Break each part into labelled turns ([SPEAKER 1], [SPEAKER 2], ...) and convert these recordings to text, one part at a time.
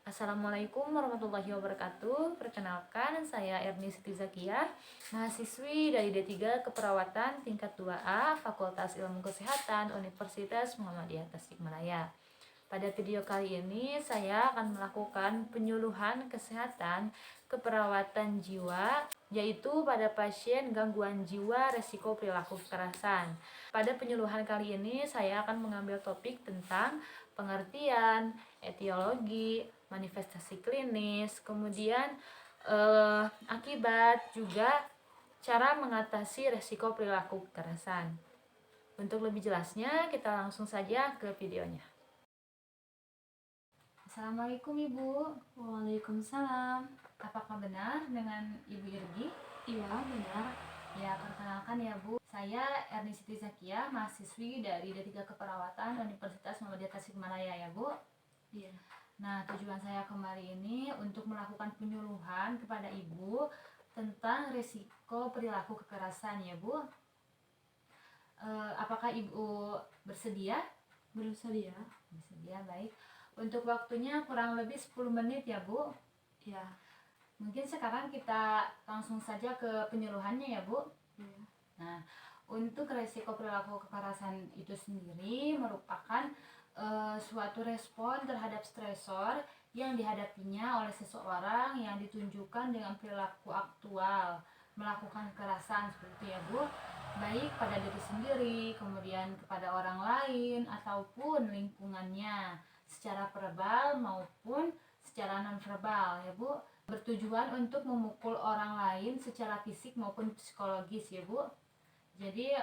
[SPEAKER 1] Assalamualaikum warahmatullahi wabarakatuh. Perkenalkan, saya Erni Siti Zakiyah, mahasiswi dari D3 Keperawatan tingkat 2A Fakultas Ilmu Kesehatan Universitas Muhammadiyah Tasikmalaya. Pada video kali ini saya akan melakukan penyuluhan kesehatan keperawatan jiwa, yaitu pada pasien gangguan jiwa resiko perilaku kekerasan. Pada penyuluhan kali ini saya akan mengambil topik tentang pengertian, etiologi, manifestasi klinis, kemudian akibat, juga cara mengatasi resiko perilaku kekerasan. Untuk lebih jelasnya, kita langsung saja ke videonya. Assalamualaikum Ibu.
[SPEAKER 2] Waalaikumsalam.
[SPEAKER 1] Apakah benar dengan Ibu Irgi?
[SPEAKER 2] Iya, benar.
[SPEAKER 1] Ya, perkenalkan ya Bu, saya Erni Siti Zakiyah, mahasiswi dari D3 Keperawatan Universitas Muhammadiyah Tasikmalaya ya Bu.
[SPEAKER 2] Iya.
[SPEAKER 1] Nah, tujuan saya kemarin ini untuk melakukan penyuluhan kepada Ibu tentang risiko perilaku kekerasan ya Bu. Apakah Ibu bersedia?
[SPEAKER 2] Bersedia?
[SPEAKER 1] Bersedia, baik. Untuk waktunya kurang lebih 10 menit ya Bu.
[SPEAKER 2] Iya.
[SPEAKER 1] Mungkin sekarang kita langsung saja ke penyuluhannya ya Bu.
[SPEAKER 2] Iya.
[SPEAKER 1] Nah, untuk resiko perilaku kekerasan itu sendiri merupakan suatu respon terhadap stresor yang dihadapinya oleh seseorang yang ditunjukkan dengan perilaku aktual melakukan kekerasan seperti itu ya Bu, baik pada diri sendiri, kemudian kepada orang lain ataupun lingkungannya secara verbal maupun secara nonverbal ya Bu, bertujuan untuk memukul orang lain secara fisik maupun psikologis ya Bu. Jadi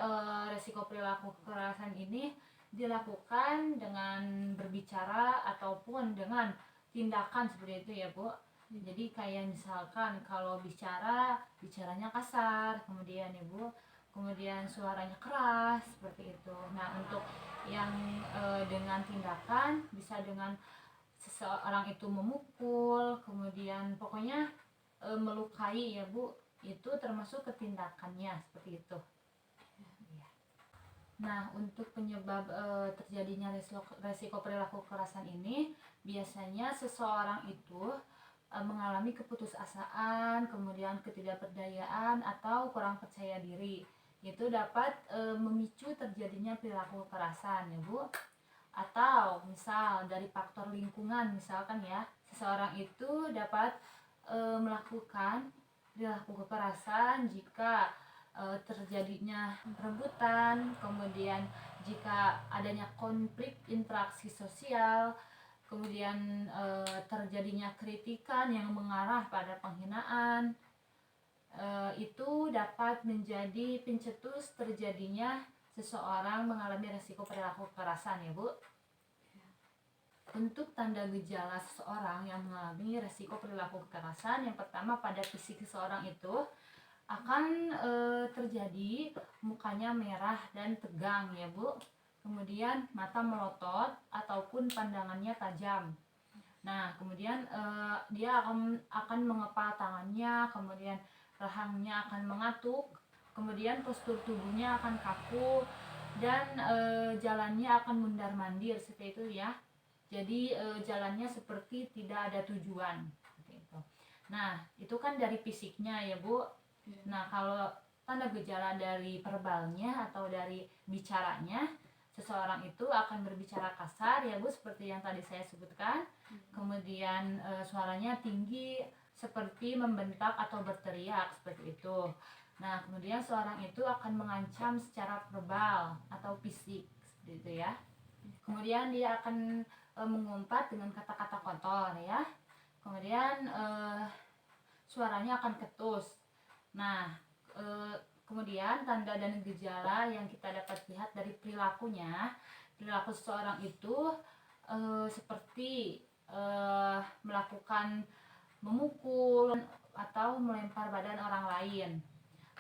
[SPEAKER 1] resiko perilaku kekerasan ini dilakukan dengan berbicara ataupun dengan tindakan seperti itu ya Bu. Jadi kayak misalkan kalau bicaranya kasar, kemudian ya Bu, kemudian suaranya keras seperti itu. Nah, untuk yang dengan tindakan bisa dengan seseorang itu memukul, kemudian pokoknya melukai ya Bu, itu termasuk ketindakannya seperti itu. Nah, untuk penyebab terjadinya resiko perilaku kekerasan ini, biasanya seseorang itu mengalami keputusasaan, kemudian ketidakberdayaan atau kurang percaya diri. Itu dapat memicu terjadinya perilaku kekerasan ya Bu. Atau misal dari faktor lingkungan, misalkan ya, seseorang itu dapat melakukan perilaku kekerasan jika terjadinya rebutan, kemudian jika adanya konflik interaksi sosial, kemudian terjadinya kritikan yang mengarah pada penghinaan, itu dapat menjadi pencetus terjadinya seseorang mengalami resiko perilaku kekerasan ya Bu. Untuk tanda gejala seseorang yang mengalami resiko perilaku kekerasan, yang pertama pada fisik seseorang itu akan terjadi mukanya merah dan tegang ya Bu. Kemudian mata melotot ataupun pandangannya tajam. Nah, kemudian dia akan mengepal tangannya, kemudian rahangnya akan mengatuk, kemudian postur tubuhnya akan kaku, dan jalannya akan mundar-mandir seperti itu ya. Jadi jalannya seperti tidak ada tujuan seperti itu. Nah, itu kan dari fisiknya ya Bu. Nah, kalau tanda gejala dari verbalnya atau dari bicaranya, seseorang itu akan berbicara kasar ya Bu, seperti yang tadi saya sebutkan. Kemudian suaranya tinggi seperti membentak atau berteriak seperti itu. Nah, kemudian seorang itu akan mengancam secara verbal atau fisik seperti itu ya. Kemudian dia akan mengumpat dengan kata-kata kotor ya. Kemudian suaranya akan ketus. Nah, kemudian tanda dan gejala yang kita dapat lihat dari perilakunya, perilaku seseorang itu seperti melakukan memukul atau melempar badan orang lain.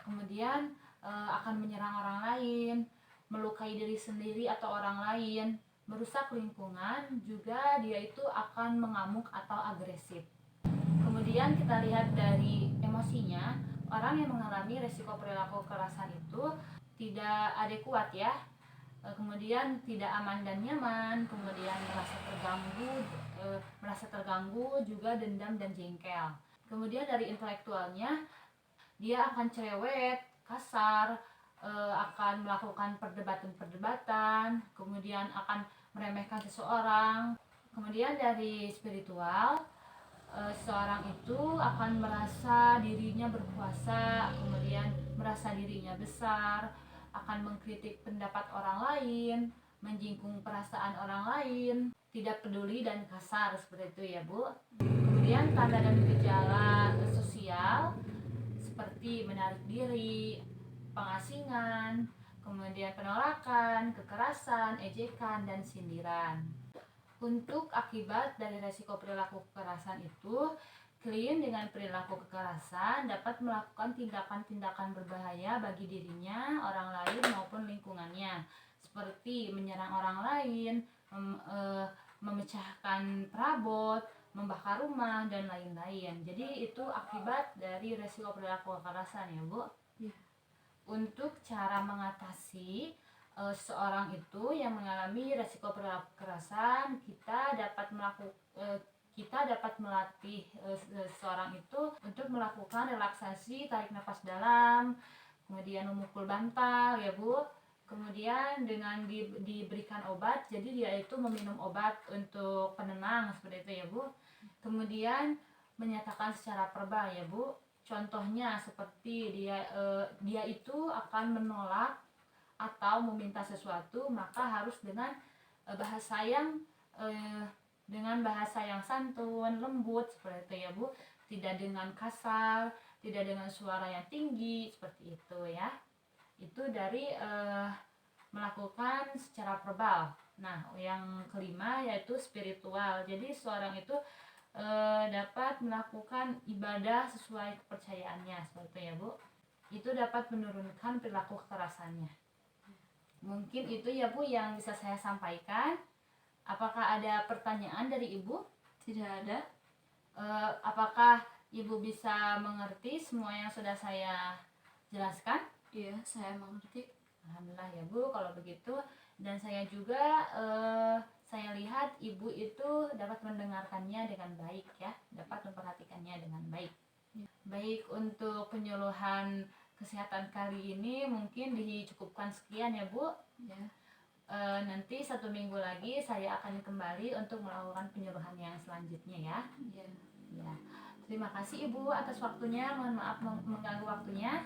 [SPEAKER 1] Kemudian akan menyerang orang lain, melukai diri sendiri atau orang lain, merusak lingkungan, juga dia itu akan mengamuk atau agresif. Kemudian kita lihat dari emosinya, orang yang mengalami resiko perilaku kekerasan itu tidak adekuat ya. kemudian tidak aman dan nyaman, kemudian merasa terganggu juga dendam dan jengkel. Kemudian dari intelektualnya, dia akan cerewet, kasar, akan melakukan perdebatan-perdebatan, kemudian akan meremehkan seseorang. Kemudian dari spiritual, seseorang itu akan merasa dirinya berkuasa, kemudian merasa dirinya besar, akan mengkritik pendapat orang lain, menjingkung perasaan orang lain, tidak peduli dan kasar, seperti itu ya Bu. Kemudian tanda dan gejala sosial seperti menarik diri, pengasingan, kemudian penolakan, kekerasan, ejekan, dan sindiran. Untuk akibat dari resiko perilaku kekerasan itu, klien dengan perilaku kekerasan dapat melakukan tindakan-tindakan berbahaya bagi dirinya, orang lain maupun lingkungannya, seperti menyerang orang lain, memecahkan perabot, membakar rumah, dan lain-lain. Jadi itu akibat dari resiko perilaku kekerasan ya Bu.
[SPEAKER 2] Iya.
[SPEAKER 1] Untuk cara mengatasi seorang itu yang mengalami resiko perilaku kekerasan, kita dapat melatih seseorang itu untuk melakukan relaksasi, tarik nafas dalam, kemudian memukul bantal ya Bu. Kemudian dengan diberikan obat, jadi dia itu meminum obat untuk penenang seperti itu ya Bu. Kemudian menyatakan secara verbal ya Bu. Contohnya seperti dia itu akan menolak atau meminta sesuatu, maka harus dengan bahasa yang santun, lembut seperti itu ya Bu. Tidak dengan kasar, tidak dengan suara yang tinggi seperti itu ya. Itu dari melakukan secara verbal. Nah, yang kelima yaitu spiritual. Jadi seorang itu dapat melakukan ibadah sesuai kepercayaannya seperti itu ya Bu. Itu dapat menurunkan perilaku kekerasannya. Mungkin itu ya Bu yang bisa saya sampaikan. Apakah ada pertanyaan dari Ibu?
[SPEAKER 2] Tidak ada.
[SPEAKER 1] Apakah Ibu bisa mengerti semua yang sudah saya jelaskan?
[SPEAKER 2] Iya, saya mengerti.
[SPEAKER 1] Alhamdulillah ya Bu kalau begitu. Dan saya juga saya lihat Ibu itu dapat mendengarkannya dengan baik ya, dapat memperhatikannya dengan baik.
[SPEAKER 2] Ya.
[SPEAKER 1] Baik, untuk penyuluhan kesehatan kali ini mungkin dicukupkan sekian ya Bu.
[SPEAKER 2] Ya.
[SPEAKER 1] Nanti 1 minggu lagi saya akan kembali untuk melakukan penyuluhan yang selanjutnya ya.
[SPEAKER 2] Ya.
[SPEAKER 1] Ya. Terima kasih Ibu atas waktunya. Mohon maaf mengganggu waktunya.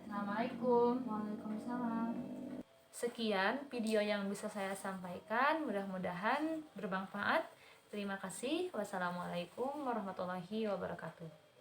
[SPEAKER 1] Assalamualaikum.
[SPEAKER 2] Waalaikumsalam.
[SPEAKER 1] Sekian video yang bisa saya sampaikan. Mudah-mudahan bermanfaat. Terima kasih. Wassalamualaikum warahmatullahi wabarakatuh.